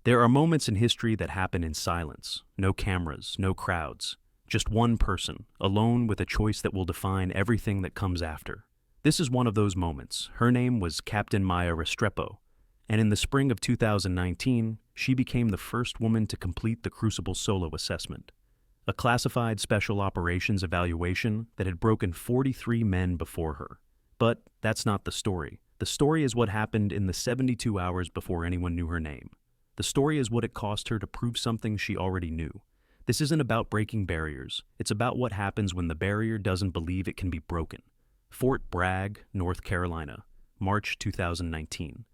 There are moments in history that happen in silence, no cameras, no crowds, just one person, alone with a choice that will define everything that comes after. This is one of those moments. Her name was Captain Maya Restrepo, and in the spring of 2019, she became the first woman to complete the Crucible Solo Assessment, a classified special operations evaluation that had broken 43 men before her. But that's not the story. The story is what happened in the 72 hours before anyone knew her name. The story is what it cost her to prove something she already knew. This isn't about breaking barriers. It's about what happens when the barrier doesn't believe it can be broken. Fort Bragg, North Carolina, March 2019.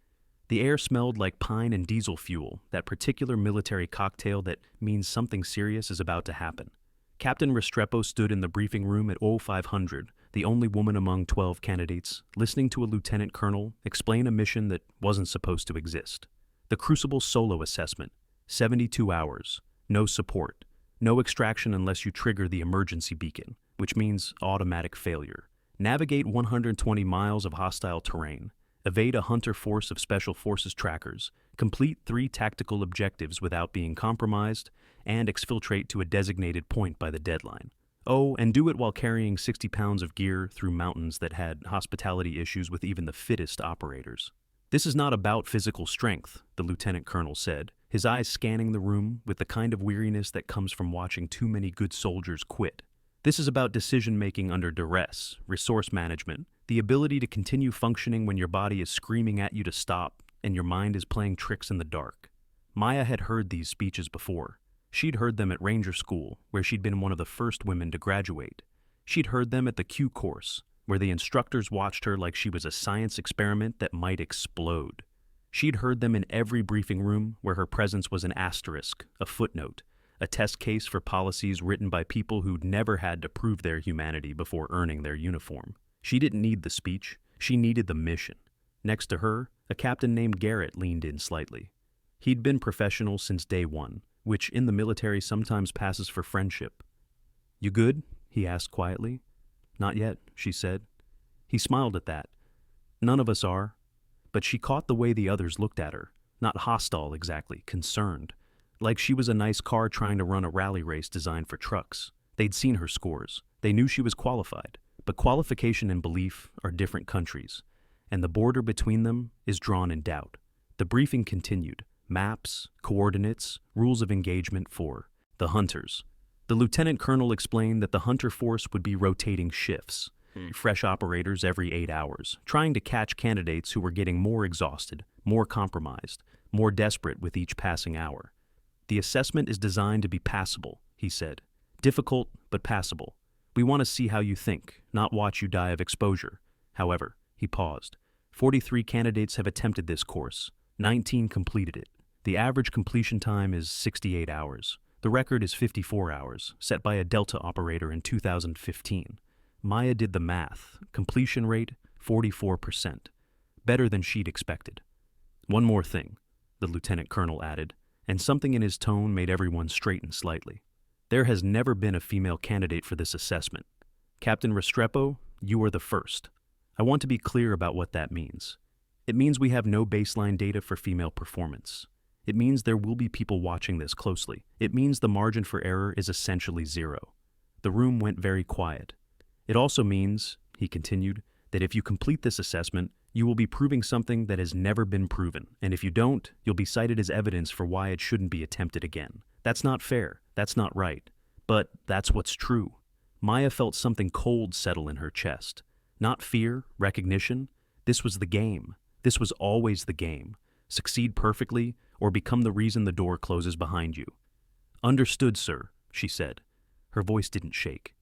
The air smelled like pine and diesel fuel, that particular military cocktail that means something serious is about to happen. Captain Restrepo stood in the briefing room at 0500, the only woman among 12 candidates, listening to a lieutenant colonel explain a mission that wasn't supposed to exist. The Crucible Solo Assessment, 72 hours, no support, no extraction unless you trigger the emergency beacon, which means automatic failure. Navigate 120 miles of hostile terrain, evade a hunter force of Special Forces trackers, complete 3 tactical objectives without being compromised, and exfiltrate to a designated point by the deadline. Oh, and do it while carrying 60 pounds of gear through mountains that had hospitality issues with even the fittest operators. This is not about physical strength, the lieutenant colonel said, his eyes scanning the room with the kind of weariness that comes from watching too many good soldiers quit. This is about decision-making under duress, resource management, the ability to continue functioning when your body is screaming at you to stop and your mind is playing tricks in the dark. Maya had heard these speeches before. She'd heard them at Ranger School, where she'd been one of the first women to graduate. She'd heard them at the Q course, where the instructors watched her like she was a science experiment that might explode. She'd heard them in every briefing room where her presence was an asterisk, a footnote, a test case for policies written by people who'd never had to prove their humanity before earning their uniform. She didn't need the speech, she needed the mission. Next to her, a captain named Garrett leaned in slightly. He'd been professional since day one, which in the military sometimes passes for friendship. "You good?" he asked quietly. "Not yet," she said. He smiled at that. "None of us are." But she caught the way the others looked at her, not hostile exactly, concerned, like she was a nice car trying to run a rally race designed for trucks. They'd seen her scores. They knew she was qualified. But qualification and belief are different countries, and the border between them is drawn in doubt. The briefing continued. Maps, coordinates, rules of engagement for the hunters. The lieutenant colonel explained that the hunter force would be rotating shifts, fresh operators every 8 hours, trying to catch candidates who were getting more exhausted, more compromised, more desperate with each passing hour. "The assessment is designed to be passable," he said. "Difficult, but passable. We want to see how you think, not watch you die of exposure." However, he paused. 43 candidates have attempted this course. 19 completed it. The average completion time is 68 hours. The record is 54 hours, set by a Delta operator in 2015. Maya did the math. Completion rate, 44%. Better than she'd expected. "One more thing," the lieutenant colonel added, and something in his tone made everyone straighten slightly. "There has never been a female candidate for this assessment. Captain Restrepo, you are the first. I want to be clear about what that means. It means we have no baseline data for female performance. It means there will be people watching this closely. It means the margin for error is essentially zero." The room went very quiet. "It also means," he continued, "that if you complete this assessment, you will be proving something that has never been proven, and if you don't, you'll be cited as evidence for why it shouldn't be attempted again. That's not fair. That's not right. But that's what's true." Maya felt something cold settle in her chest. Not fear, recognition. This was the game. This was always the game. Succeed perfectly, or become the reason the door closes behind you. "Understood, sir," she said. Her voice didn't shake.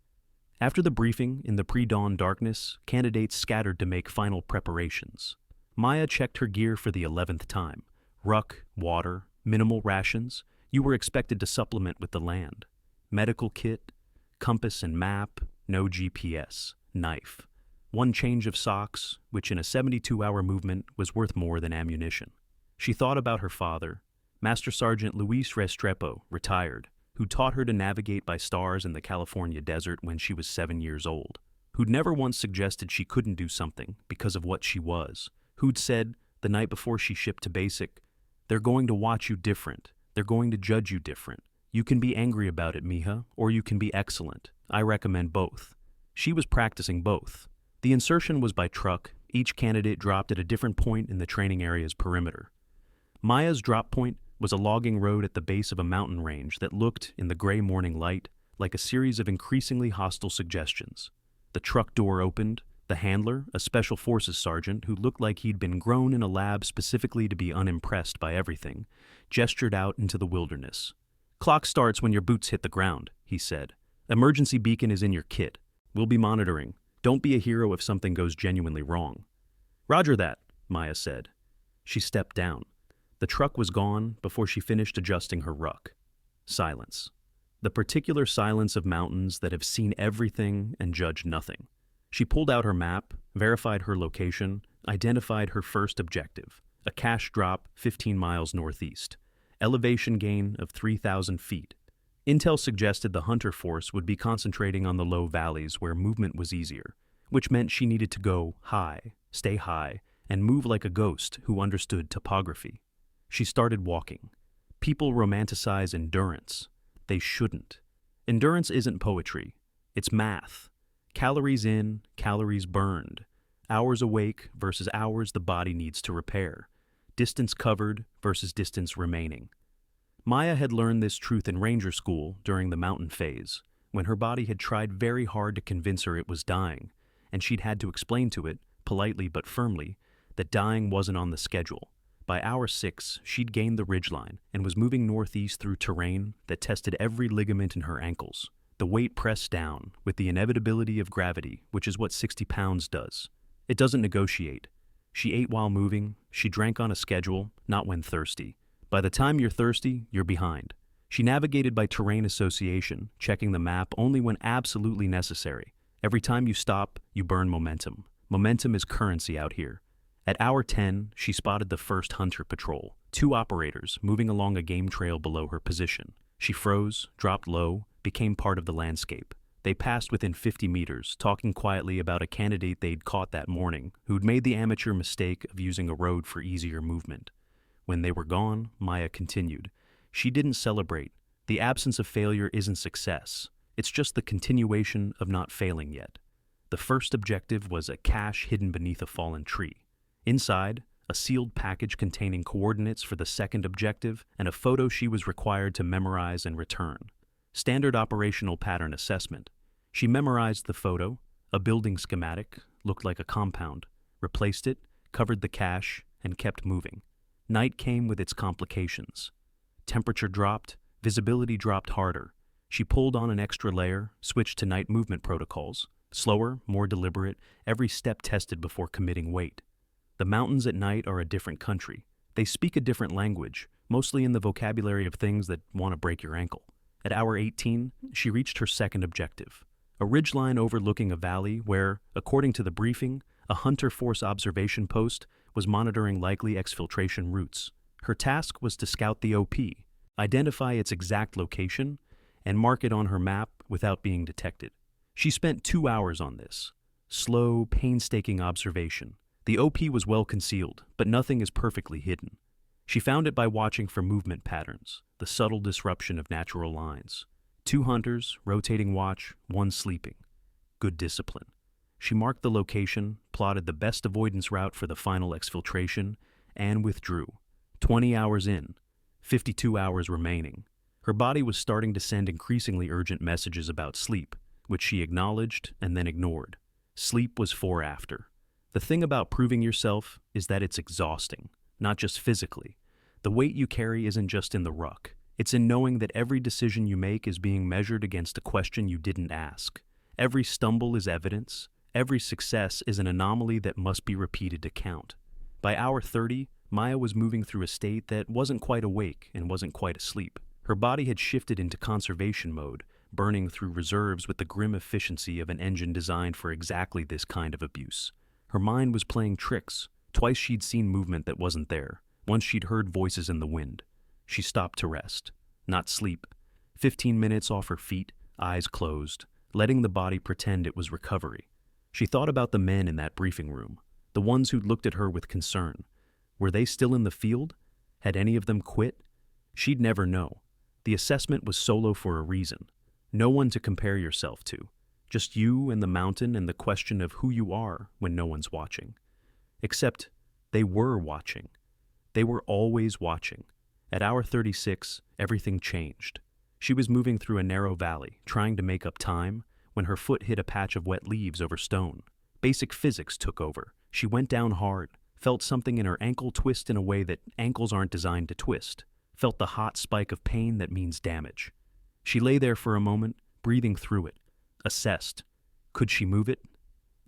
After the briefing, in the pre-dawn darkness, candidates scattered to make final preparations. Maya checked her gear for the 11th time. Ruck, water, minimal rations. You were expected to supplement with the land. Medical kit, compass and map, no GPS, knife. One change of socks, which in a 72-hour movement was worth more than ammunition. She thought about her father, Master Sergeant Luis Restrepo, retired, who taught her to navigate by stars in the California desert when she was 7 years old, who'd never once suggested she couldn't do something because of what she was, who'd said, the night before she shipped to basic, They're going to watch you different. They're going to judge you different. You can be angry about it, Mija, or you can be excellent. I recommend both. She was practicing both. The insertion was by truck. Each candidate dropped at a different point in the training area's perimeter. Maya's drop point was a logging road at the base of a mountain range that looked, in the gray morning light, like a series of increasingly hostile suggestions. The truck door opened. The handler, a special forces sergeant who looked like he'd been grown in a lab specifically to be unimpressed by everything, gestured out into the wilderness. "Clock starts when your boots hit the ground," he said. "Emergency beacon is in your kit. We'll be monitoring. Don't be a hero if something goes genuinely wrong." "Roger that," Maya said. She stepped down. The truck was gone before she finished adjusting her ruck. Silence. The particular silence of mountains that have seen everything and judged nothing. She pulled out her map, verified her location, identified her first objective, a cache drop 15 miles northeast, elevation gain of 3,000 feet. Intel suggested the hunter force would be concentrating on the low valleys where movement was easier, which meant she needed to go high, stay high, and move like a ghost who understood topography. She started walking. People romanticize endurance. They shouldn't. Endurance isn't poetry. It's math. Calories in, calories burned. Hours awake versus hours the body needs to repair. Distance covered versus distance remaining. Maya had learned this truth in ranger school during the mountain phase, when her body had tried very hard to convince her it was dying, and she'd had to explain to it, politely but firmly, that dying wasn't on the schedule. By hour 6, she'd gained the ridgeline and was moving northeast through terrain that tested every ligament in her ankles. The weight pressed down, with the inevitability of gravity, which is what 60 pounds does. It doesn't negotiate. She ate while moving, she drank on a schedule, not when thirsty. By the time you're thirsty, you're behind. She navigated by terrain association, checking the map only when absolutely necessary. Every time you stop, you burn momentum. Momentum is currency out here. At hour 10, she spotted the first hunter patrol, 2 operators moving along a game trail below her position. She froze, dropped low, became part of the landscape. They passed within 50 meters, talking quietly about a candidate they'd caught that morning, who'd made the amateur mistake of using a road for easier movement. When they were gone, Maya continued. She didn't celebrate. The absence of failure isn't success. It's just the continuation of not failing yet. The first objective was a cache hidden beneath a fallen tree. Inside, a sealed package containing coordinates for the second objective and a photo she was required to memorize and return. Standard operational pattern assessment. She memorized the photo, a building schematic, looked like a compound, replaced it, covered the cache, and kept moving. Night came with its complications. Temperature dropped, visibility dropped harder. She pulled on an extra layer, switched to night movement protocols. Slower, more deliberate, every step tested before committing weight. The mountains at night are a different country. They speak a different language, mostly in the vocabulary of things that want to break your ankle. At hour 18, she reached her second objective, a ridgeline overlooking a valley where, according to the briefing, a hunter force observation post was monitoring likely exfiltration routes. Her task was to scout the OP, identify its exact location, and mark it on her map without being detected. She spent 2 hours on this. Slow, painstaking observation. The OP was well concealed, but nothing is perfectly hidden. She found it by watching for movement patterns, the subtle disruption of natural lines. 2 hunters, rotating watch, 1 sleeping. Good discipline. She marked the location, plotted the best avoidance route for the final exfiltration, and withdrew. 20 hours in, 52 hours remaining. Her body was starting to send increasingly urgent messages about sleep, which she acknowledged and then ignored. Sleep was for after. The thing about proving yourself is that it's exhausting, not just physically. The weight you carry isn't just in the ruck. It's in knowing that every decision you make is being measured against a question you didn't ask. Every stumble is evidence. Every success is an anomaly that must be repeated to count. By hour 30, Maya was moving through a state that wasn't quite awake and wasn't quite asleep. Her body had shifted into conservation mode, burning through reserves with the grim efficiency of an engine designed for exactly this kind of abuse. Her mind was playing tricks. Twice she'd seen movement that wasn't there. Once she'd heard voices in the wind. She stopped to rest. Not sleep. 15 minutes off her feet, eyes closed, letting the body pretend it was recovery. She thought about the men in that briefing room, the ones who'd looked at her with concern. Were they still in the field? Had any of them quit? She'd never know. The assessment was solo for a reason. No one to compare yourself to. Just you and the mountain and the question of who you are when no one's watching. Except they were watching. They were always watching. At hour 36, everything changed. She was moving through a narrow valley, trying to make up time, when her foot hit a patch of wet leaves over stone. Basic physics took over. She went down hard, felt something in her ankle twist in a way that ankles aren't designed to twist, felt the hot spike of pain that means damage. She lay there for a moment, breathing through it, assessed. Could she move it?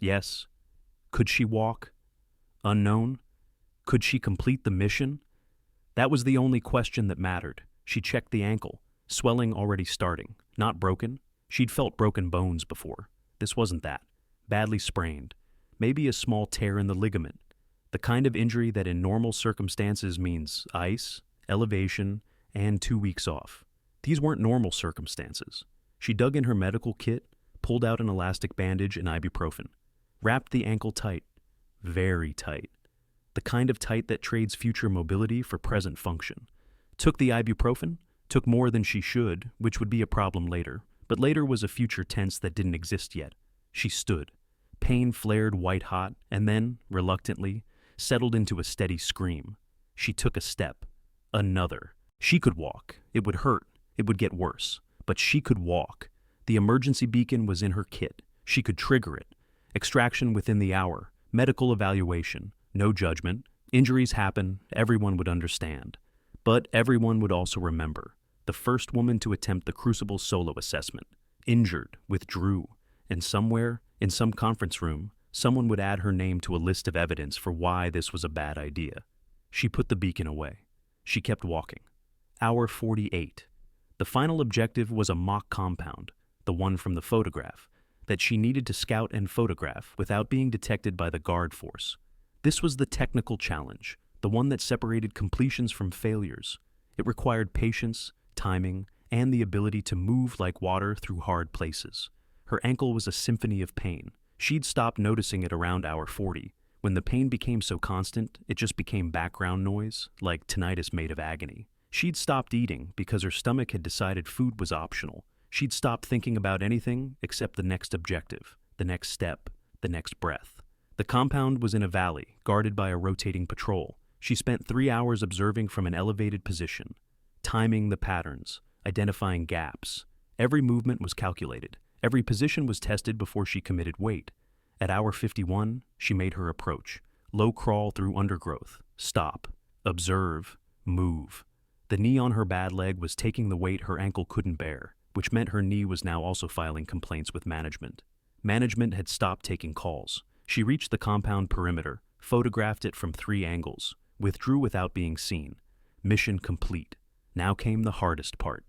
Yes. Could she walk? Unknown. Could she complete the mission? That was the only question that mattered. She checked the ankle, swelling already starting. Not broken. She'd felt broken bones before. This wasn't that. Badly sprained. Maybe a small tear in the ligament. The kind of injury that in normal circumstances means ice, elevation, and 2 weeks off. These weren't normal circumstances. She dug in her medical kit, pulled out an elastic bandage and ibuprofen. Wrapped the ankle tight. Very tight. The kind of tight that trades future mobility for present function. Took the ibuprofen, took more than she should, which would be a problem later, but later was a future tense that didn't exist yet. She stood. Pain flared white-hot, and then, reluctantly, settled into a steady scream. She took a step. Another. She could walk. It would hurt. It would get worse. But she could walk. The emergency beacon was in her kit. She could trigger it. Extraction within the hour. Medical evaluation. No judgment. Injuries happen. Everyone would understand. But everyone would also remember. The first woman to attempt the Crucible Solo Assessment. Injured. Withdrew. And somewhere, in some conference room, someone would add her name to a list of evidence for why this was a bad idea. She put the beacon away. She kept walking. Hour 48. The final objective was a mock compound, the one from the photograph, that she needed to scout and photograph without being detected by the guard force. This was the technical challenge, the one that separated completions from failures. It required patience, timing, and the ability to move like water through hard places. Her ankle was a symphony of pain. She'd stopped noticing it around hour 40. When the pain became so constant, it just became background noise, like tinnitus made of agony. She'd stopped eating because her stomach had decided food was optional. She'd stopped thinking about anything except the next objective, the next step, the next breath. The compound was in a valley, guarded by a rotating patrol. She spent 3 hours observing from an elevated position, timing the patterns, identifying gaps. Every movement was calculated. Every position was tested before she committed weight. At hour 51, she made her approach. Low crawl through undergrowth. Stop. Observe. Move. The knee on her bad leg was taking the weight her ankle couldn't bear, which meant her knee was now also filing complaints with management. Management had stopped taking calls. She reached the compound perimeter, photographed it from 3 angles, withdrew without being seen. Mission complete. Now came the hardest part.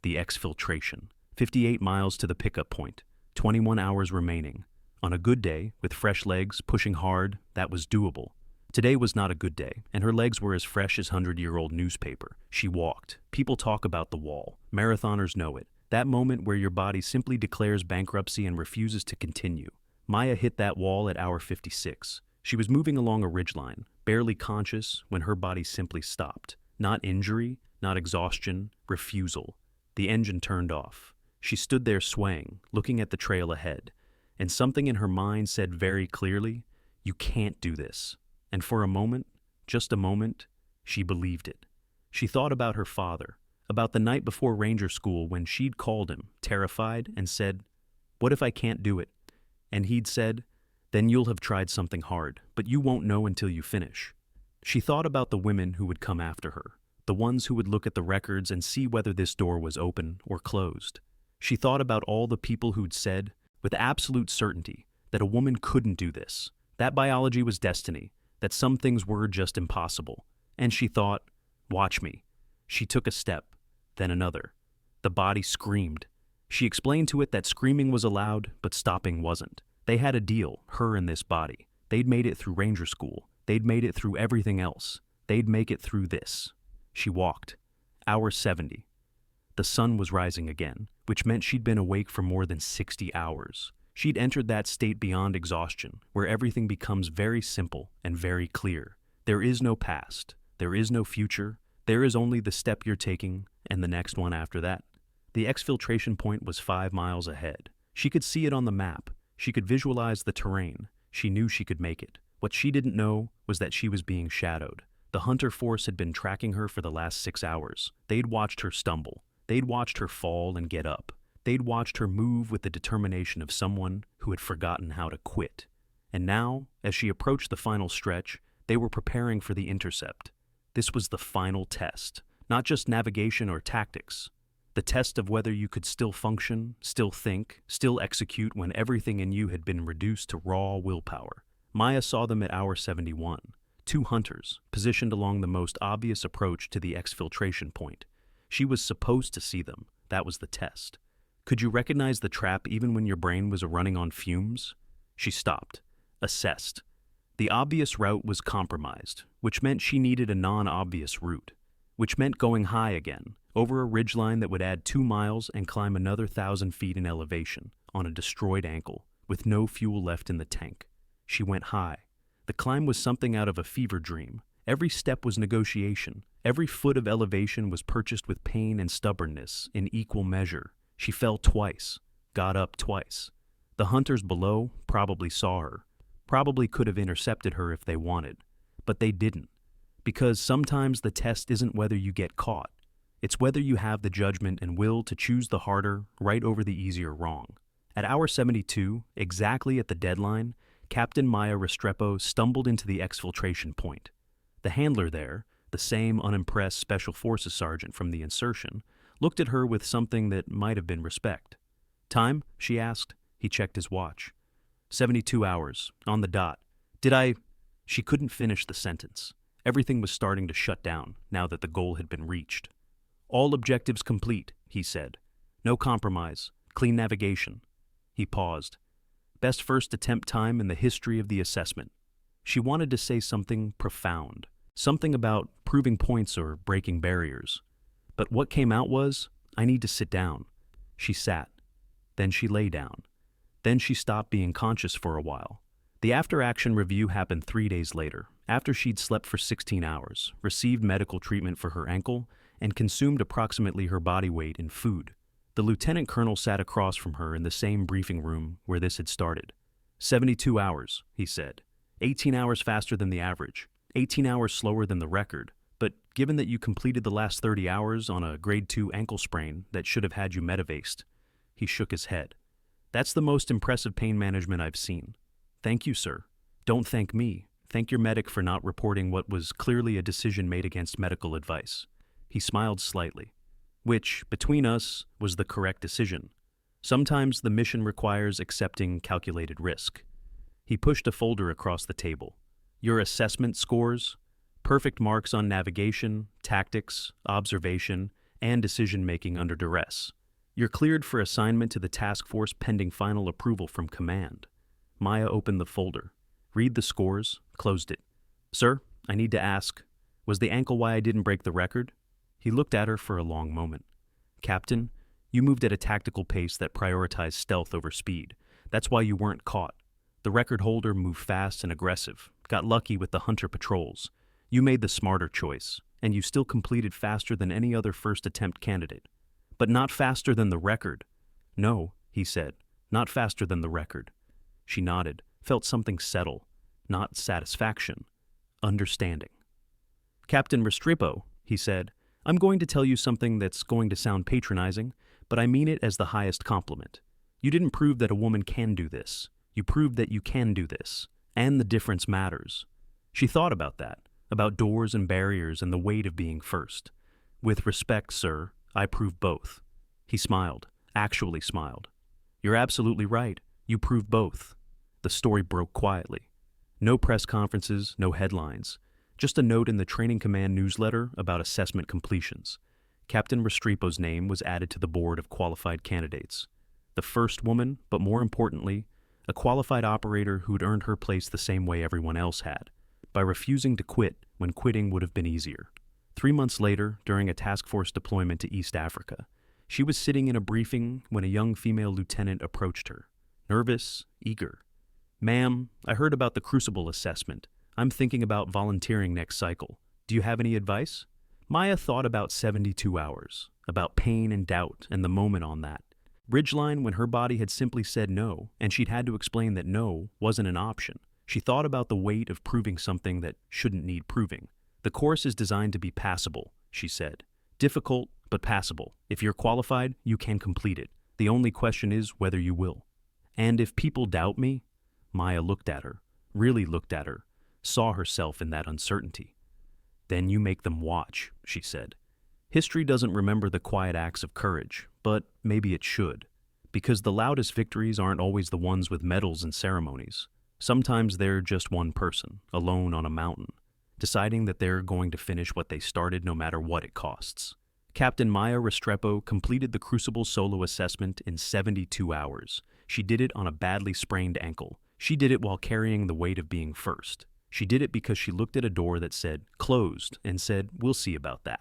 The exfiltration. 58 miles to the pickup point. 21 hours remaining. On a good day, with fresh legs, pushing hard, that was doable. Today was not a good day, and her legs were as fresh as 100-year-old newspaper. She walked. People talk about the wall. Marathoners know it. That moment where your body simply declares bankruptcy and refuses to continue. Maya hit that wall at hour 56. She was moving along a ridgeline, barely conscious, when her body simply stopped. Not injury, not exhaustion, refusal. The engine turned off. She stood there swaying, looking at the trail ahead, and something in her mind said very clearly, "You can't do this." And for a moment, just a moment, she believed it. She thought about her father, about the night before Ranger School when she'd called him, terrified, and said, "What if I can't do it?" And he'd said, "Then you'll have tried something hard, but you won't know until you finish." She thought about the women who would come after her, the ones who would look at the records and see whether this door was open or closed. She thought about all the people who'd said, with absolute certainty, that a woman couldn't do this, that biology was destiny, that some things were just impossible. And she thought, "Watch me." She took a step, then another. The body screamed. She explained to it that screaming was allowed, but stopping wasn't. They had a deal, her and this body. They'd made it through Ranger School. They'd made it through everything else. They'd make it through this. She walked. Hour 70. The sun was rising again, which meant she'd been awake for more than 60 hours. She'd entered that state beyond exhaustion, where everything becomes very simple and very clear. There is no past. There is no future. There is only the step you're taking and the next one after that. The exfiltration point was 5 miles ahead. She could see it on the map. She could visualize the terrain. She knew she could make it. What she didn't know was that she was being shadowed. The hunter force had been tracking her for the last 6 hours. They'd watched her stumble. They'd watched her fall and get up. They'd watched her move with the determination of someone who had forgotten how to quit. And now, as she approached the final stretch, they were preparing for the intercept. This was the final test, not just navigation or tactics. The test of whether you could still function, still think, still execute when everything in you had been reduced to raw willpower. Maya saw them at hour 71. 2 hunters, positioned along the most obvious approach to the exfiltration point. She was supposed to see them. That was the test. Could you recognize the trap even when your brain was running on fumes? She stopped, assessed. The obvious route was compromised, which meant she needed a non-obvious route, which meant going high again, over a ridgeline that would add 2 miles and climb another 1,000 feet in elevation, on a destroyed ankle, with no fuel left in the tank. She went high. The climb was something out of a fever dream. Every step was negotiation. Every foot of elevation was purchased with pain and stubbornness in equal measure. She fell twice, got up twice. The hunters below probably saw her, probably could have intercepted her if they wanted, but they didn't. Because sometimes the test isn't whether you get caught. It's whether you have the judgment and will to choose the harder right over the easier wrong. At hour 72, exactly at the deadline, Captain Maya Restrepo stumbled into the exfiltration point. The handler there, the same unimpressed Special Forces sergeant from the insertion, looked at her with something that might have been respect. "Time?" she asked. He checked his watch. 72 hours, on the dot. "Did I—" She couldn't finish the sentence. Everything was starting to shut down now that the goal had been reached. "All objectives complete," he said. "No compromise. Clean navigation." He paused. "Best first attempt time in the history of the assessment." She wanted to say something profound, something about proving points or breaking barriers. But what came out was, "I need to sit down." She sat. Then she lay down. Then she stopped being conscious for a while. The after-action review happened 3 days later, after she'd slept for 16 hours, received medical treatment for her ankle, and consumed approximately her body weight in food. The lieutenant colonel sat across from her in the same briefing room where this had started. 72 hours, he said. 18 hours faster than the average. 18 hours slower than the record. But given that you completed the last 30 hours on a grade 2 ankle sprain that should have had you medivaced. He shook his head. "That's the most impressive pain management I've seen." "Thank you, sir." "Don't thank me. Thank your medic for not reporting what was clearly a decision made against medical advice." He smiled slightly. "Which, between us, was the correct decision. Sometimes the mission requires accepting calculated risk." He pushed a folder across the table. "Your assessment scores? Perfect marks on navigation, tactics, observation, and decision-making under duress. You're cleared for assignment to the task force pending final approval from command." Maya opened the folder. Read the scores, closed it. "Sir, I need to ask, was the ankle why I didn't break the record?" He looked at her for a long moment. "Captain, you moved at a tactical pace that prioritized stealth over speed. That's why you weren't caught. The record holder moved fast and aggressive, got lucky with the hunter patrols. You made the smarter choice, and you still completed faster than any other first attempt candidate. But not faster than the record." "No," he said, "not faster than the record." She nodded, felt something settle. Not satisfaction, understanding. "Captain Restrepo," he said, "I'm going to tell you something that's going to sound patronizing, but I mean it as the highest compliment. You didn't prove that a woman can do this. You proved that you can do this, and the difference matters." She thought about that, about doors and barriers and the weight of being first. "With respect, sir, I prove both." He smiled, actually smiled. "You're absolutely right. You prove both." The story broke quietly. No press conferences, no headlines. Just a note in the Training Command newsletter about assessment completions. Captain Restrepo's name was added to the board of qualified candidates. The first woman, but more importantly, a qualified operator who'd earned her place the same way everyone else had, by refusing to quit when quitting would have been easier. 3 months later, during a task force deployment to East Africa, she was sitting in a briefing when a young female lieutenant approached her, nervous, eager. "Ma'am, I heard about the Crucible Assessment. I'm thinking about volunteering next cycle. Do you have any advice? Maya thought about 72 hours, about pain and doubt and the moment on that. Ridgeline when her body had simply said no, and she'd had to explain that no wasn't an option. She thought about the weight of proving something that shouldn't need proving. The course is designed to be passable, she said. Difficult, but passable. If you're qualified, you can complete it. The only question is whether you will. And if people doubt me? Maya looked at her, really looked at her, saw herself in that uncertainty. Then you make them watch, she said. History doesn't remember the quiet acts of courage, but maybe it should. Because the loudest victories aren't always the ones with medals and ceremonies. Sometimes they're just one person, alone on a mountain, deciding that they're going to finish what they started no matter what it costs. Captain Maya Restrepo completed the Crucible Solo Assessment in 72 hours. She did it on a badly sprained ankle. She did it while carrying the weight of being first. She did it because she looked at a door that said, closed, and said, we'll see about that.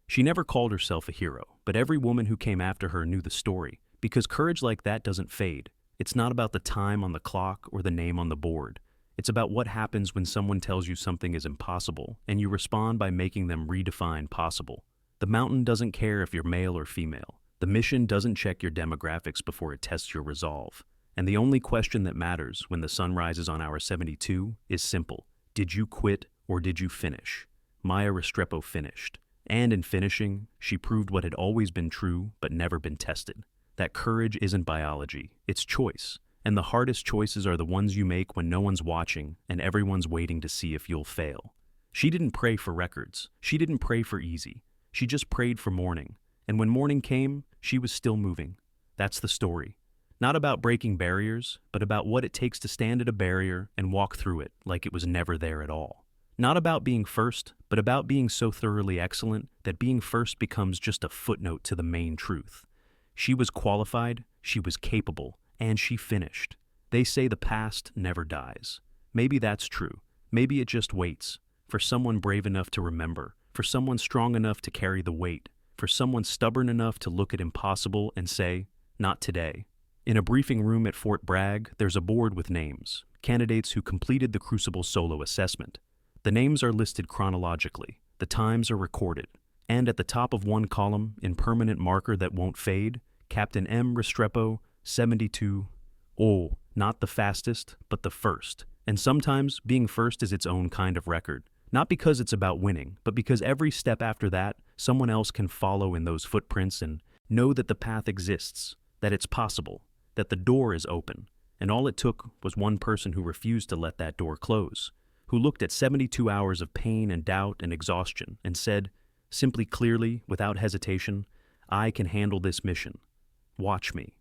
She never called herself a hero, but every woman who came after her knew the story, because courage like that doesn't fade. It's not about the time on the clock or the name on the board. It's about what happens when someone tells you something is impossible, and you respond by making them redefine possible. The mountain doesn't care if you're male or female. The mission doesn't check your demographics before it tests your resolve. And the only question that matters when the sun rises on hour 72 is simple. Did you quit or did you finish? Maya Restrepo finished. And in finishing, she proved what had always been true but never been tested. That courage isn't biology, it's choice. And the hardest choices are the ones you make when no one's watching and everyone's waiting to see if you'll fail. She didn't pray for records. She didn't pray for easy. She just prayed for morning. And when morning came, she was still moving. That's the story. Not about breaking barriers, but about what it takes to stand at a barrier and walk through it like it was never there at all. Not about being first, but about being so thoroughly excellent that being first becomes just a footnote to the main truth. She was qualified, she was capable, and she finished. They say the past never dies. Maybe that's true. Maybe it just waits for someone brave enough to remember, for someone strong enough to carry the weight, for someone stubborn enough to look at impossible and say, not today. In a briefing room at Fort Bragg, there's a board with names, candidates who completed the Crucible Solo Assessment. The names are listed chronologically, the times are recorded, and at the top of one column, in permanent marker that won't fade, Captain M. Restrepo, 72. Oh, not the fastest, but the first. And sometimes being first is its own kind of record. Not because it's about winning, but because every step after that, someone else can follow in those footprints and know that the path exists, that it's possible, that the door is open. And all it took was one person who refused to let that door close, who looked at 72 hours of pain and doubt and exhaustion and said, simply clearly, without hesitation, I can handle this mission. Watch me.